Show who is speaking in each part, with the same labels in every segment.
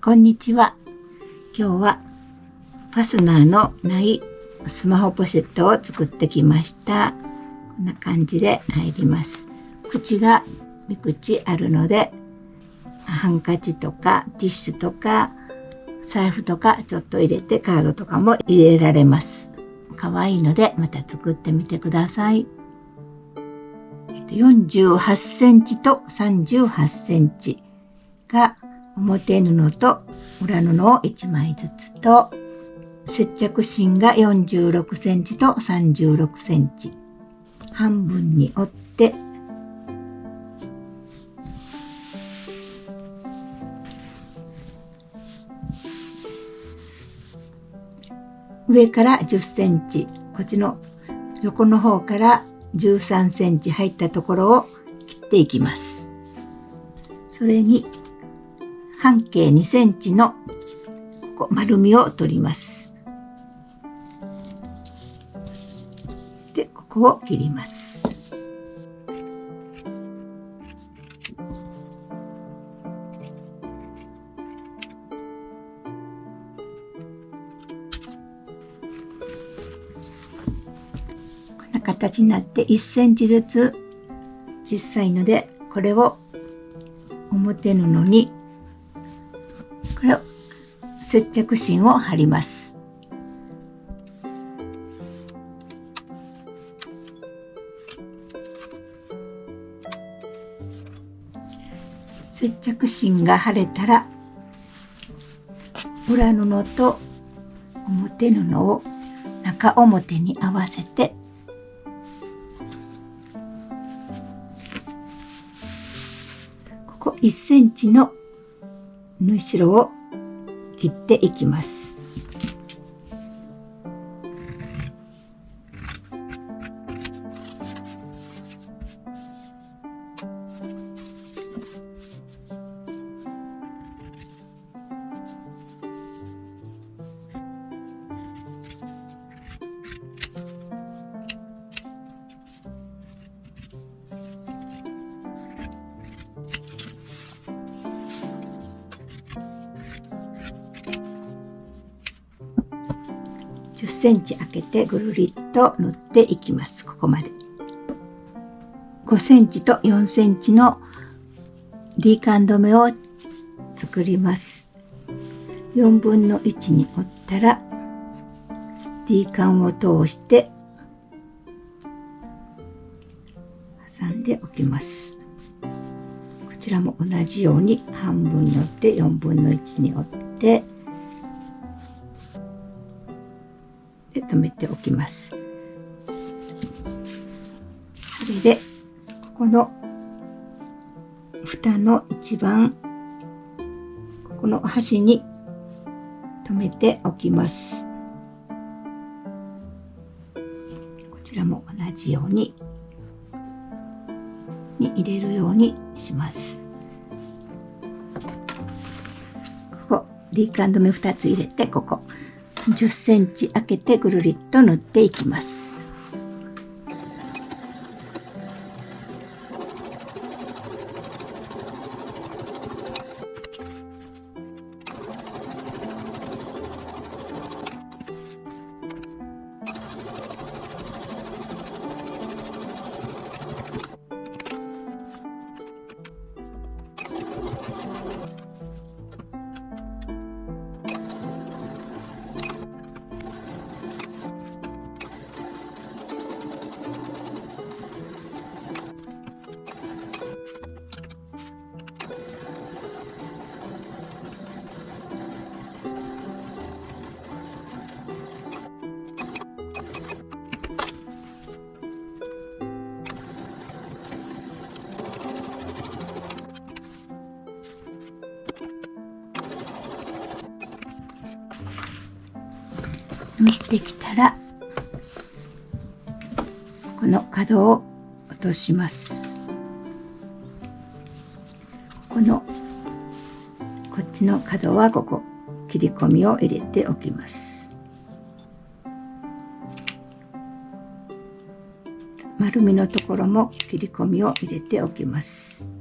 Speaker 1: こんにちは。今日はファスナーのないスマホポシェットを作ってきました。こんな感じで入ります。口が3口あるので、ハンカチとかティッシュとか財布とかちょっと入れて、カードとかも入れられます。可愛いのでまた作ってみてください。48センチと38センチが表布と裏布を1枚ずつと、接着芯が46センチと36センチ、半分に折って上から10センチ、こっちの横の方から13センチ入ったところを切っていきます。それに半径2センチのここ丸みを取ります。で、ここを切ります。こんな形になって1センチずつ小さいので、これを表布にこれを接着芯を貼ります。接着芯が貼れたら、裏布と表布を中表に合わせてここ1センチの縫い代を切っていきます。10センチ開けてぐるりっと縫っていきます。ここまで5センチと4センチの D カン留めを作ります。4分の1に折ったら D カンを通して挟んでおきます。こちらも同じように半分に折って4分の1に折ってで留めておきます。それでここの蓋の一番ここの端に留めておきます。こちらも同じように入れるようにします。ここ D カン留め2つ入れて、ここ10センチ開けてぐるりっと縫っていきます。縫ってきたらこの角を落とします。こっちの角はここ切り込みを入れておきます。丸みのところも切り込みを入れておきます。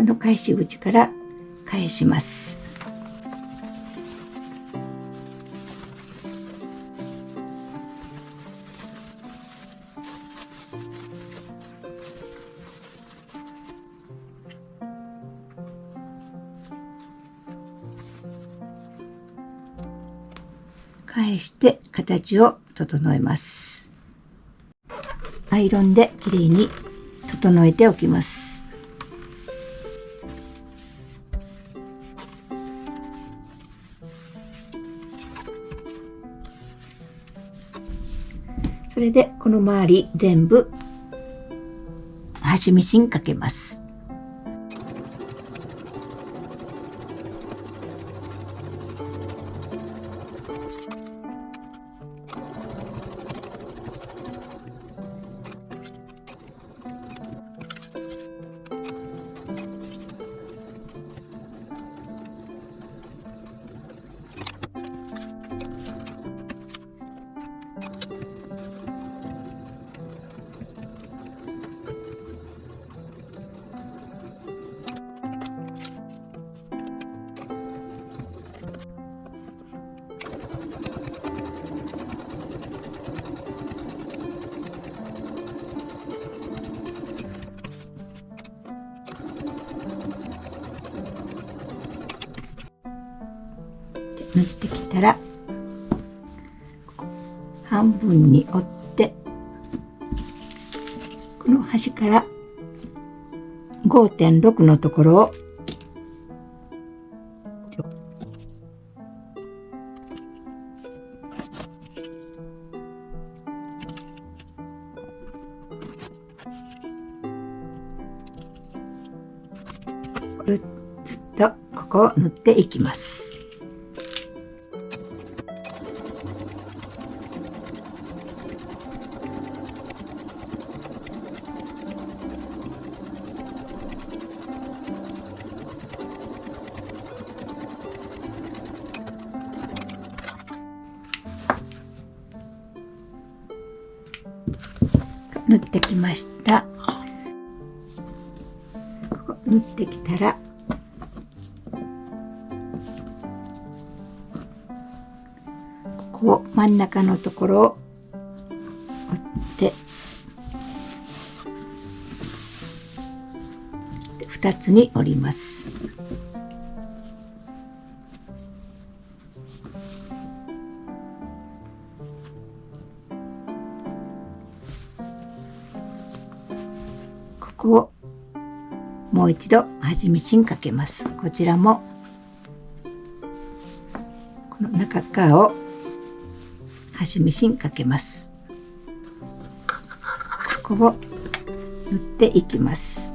Speaker 1: この返し口から返します。返して形を整えます。アイロンできれいに整えておきます。それでこの周り全部端ミシンかけます。縫ってきたら半分に折って、この端から 5.6 のところをずっとここを縫っていきます。縫ってきました。ここ縫ってきたらここを真ん中のところを折って2つに折ります。ここをもう一度端ミシンかけます。こちらもこの中側を端ミシンかけます。ここを縫っていきます。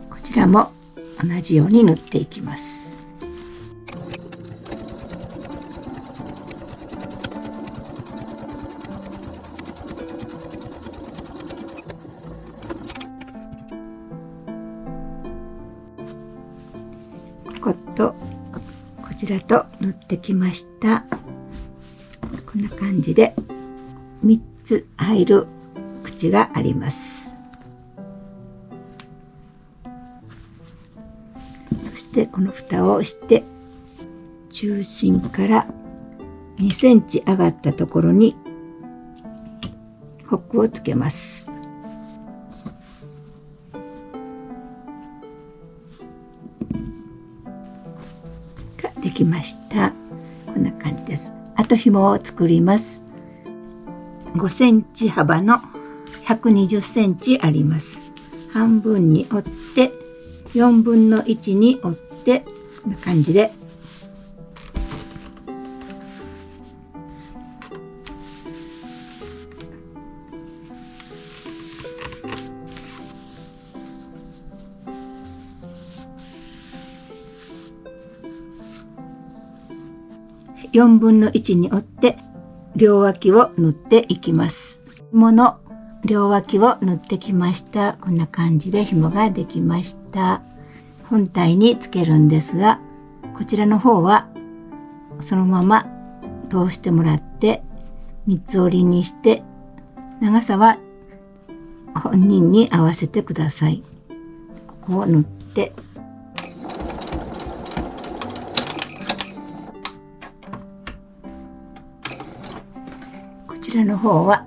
Speaker 1: こちらも同じように縫っていきます。こことこちらと縫ってきました。こんな感じで3つ入る口があります。そしてこの蓋をして中心から2センチ上がったところにホックをつけます。できました。こんな感じです。あと紐を作ります。5センチ幅の120センチあります。半分に折って4分の1に折ってこんな感じで4分の1に折って両脇を縫っていきます。紐の両脇を縫ってきました。こんな感じで紐ができました。本体につけるんですが、こちらの方はそのまま通してもらって三つ折りにして、長さは本人に合わせてください。ここを縫って、こちらの方は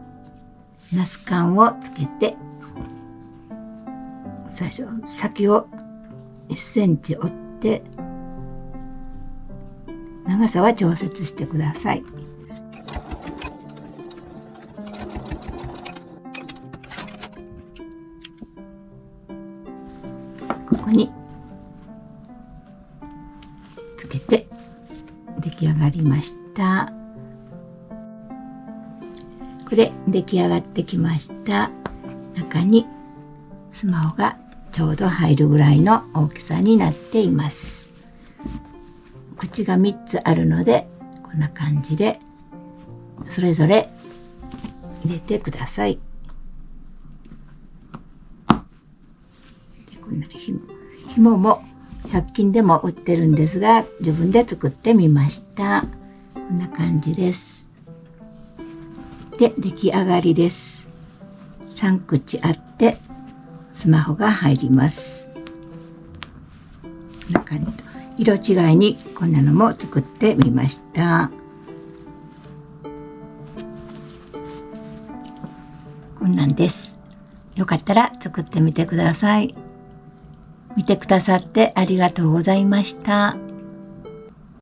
Speaker 1: ナスカンをつけて、最初先を1センチ折って長さは調節してください。ここにつけて出来上がりました。これ出来上がってきました。中にスマホがちょうど入るぐらいの大きさになっています。口が3つあるので、こんな感じでそれぞれ入れてください。でこんな紐も100均でも売ってるんですが、自分で作ってみました。こんな感じです。で出来上がりです。3口あってスマホが入ります。中に色違いにこんなのも作ってみました。こんなんです。よかったら作ってみてください。見てくださってありがとうございました。